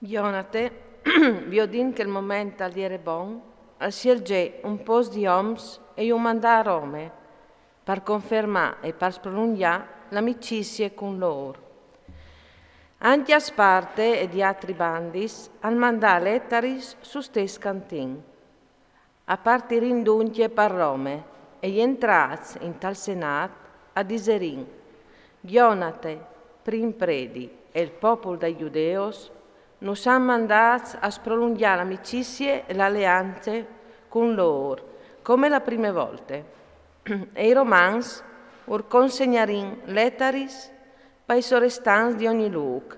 Ionate, viodin che il momento al dire bon, scelge un po' di oms e un mandà a Rome per confermare e per pronunciare l'amicizia con loro. Anche a parte e di altri bandis al mandà lettaris su stes cantin, a partire dunque per Rome e entrats in tal senat a diserin, Ionate, prim predi e il popolo dei giudeos nos han mandats a prolungare l'amicizia e l'alleanza con loro, come la prima volta. E i romans ur consegnarin lettaris per i sorestanti di ogni luogo,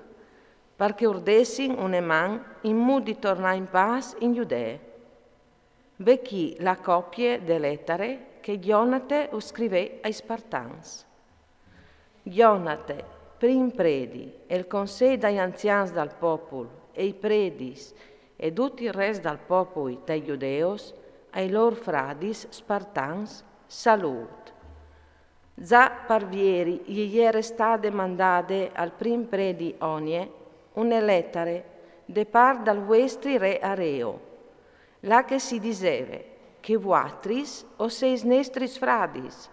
perché urdessin un eman in modo di tornare in pace in Giudea. Vecchi la copia delle lettere che Ionate scrive ai Spartans. Ionate, prim predi e il consiglio degli anziani del popolo e i predis e tutti il resto del popolo dei giudeos ai loro fradis spartans salut. Già parvieri gli era state mandate al prim predi Onie una lettera de par dal vostri re Areo, là che si diceva che vuatris o seis nestris fradis,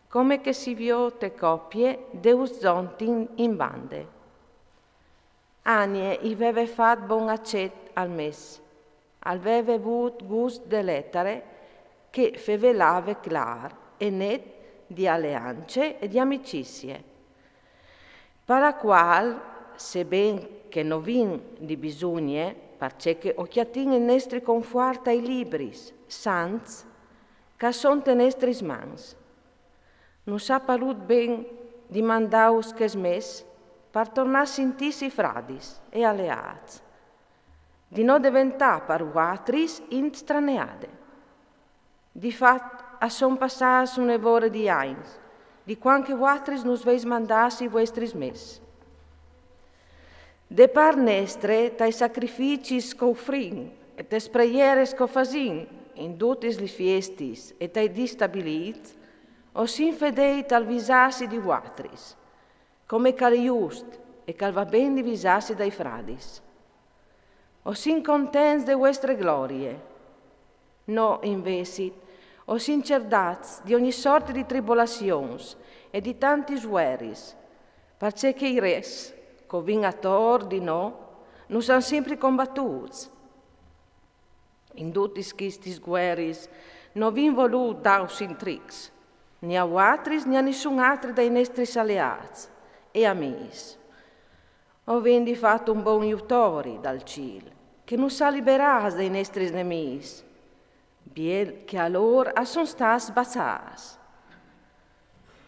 come che si vio te coppie deus zontin in bande. Anie i aveva fatto buon accetto al mes, aveva avuto gusto de lettere che fevelava clar e net di alleanze e di amicizie, per la qual, sebben che non vin di bisogno, perché occhiatin i nostri conforta ai libris, sans, che son te nostris mans. Non sa palut ben di mandaus che smes per tornare a sentirsi fradis e alleati, di non diventare per vuatris instraneade. Di fatto, son passati un'evore di anys, di quanche vuatris nos veis mandassi vostris mes. De par nestre, tai sacrifici scofrin, e te spreiere scofasin, in tutis li fiestis, e tai distabilit, o s'infedeit al visarsi di vuatris, come cal just e cal va ben di visarsi dai fradis. O s'incontents de vostre glorie, no invesi, o s'incerdats di ogni sorte di tribolazions e di tanti guerris, perché i res, co vin a tor di no, nos han sempre combattuts. In tutti questi guerris non vin volut daus intrix, né a vuatris né a nessun altro dei nostri alleati e amici. O vendi fatto un buon aiutori dal cielo, che non sa liberare dai nostri nemici, biel che a loro sono stati sbazzati.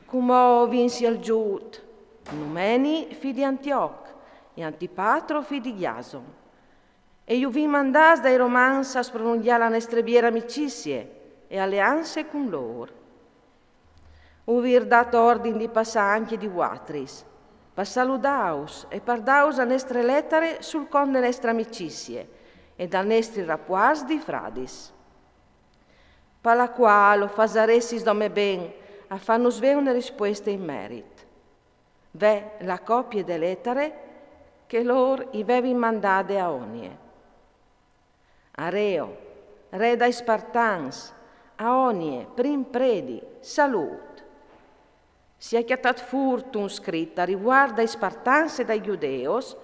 Come vinsi al giud, Numeni fi di Antioch e Antipatro fi di Iason. E io vi mandas dai romans a pronunciare la nostra biera amicizie e alleanze con loro. Uvir dato ordine di passare anche di vuatris, per saludaus e per daus a nostre lettere sul con de nostre amicizie e dal nostri rapporti di fradis. Per la quale fasaressis dome ben a farnos ve una risposta in merito. Ve la copia de lettere che loro i avevi mandate a Onie. Areo, re dai Spartans, a Onie, prim predi, salut. Si è chiatat furtum scritta riguardo ai Spartans e ai Giudeos,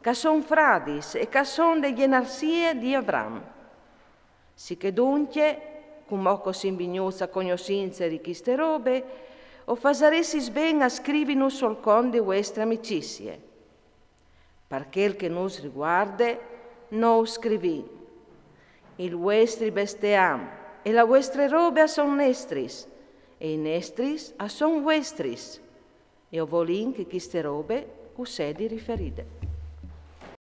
che son fradis e che son degli enarsie di Abram. Si che dunque, come si invignuzza conoscenza di queste robe, o fasaressis ben a scrivinus sul con di vostre amicizie. Perché il che nos riguarda, non scrivin. Il vostri besteam e la vostre robe son nestris, e i nestris son vostris. E o volin che queste robe usedi riferite.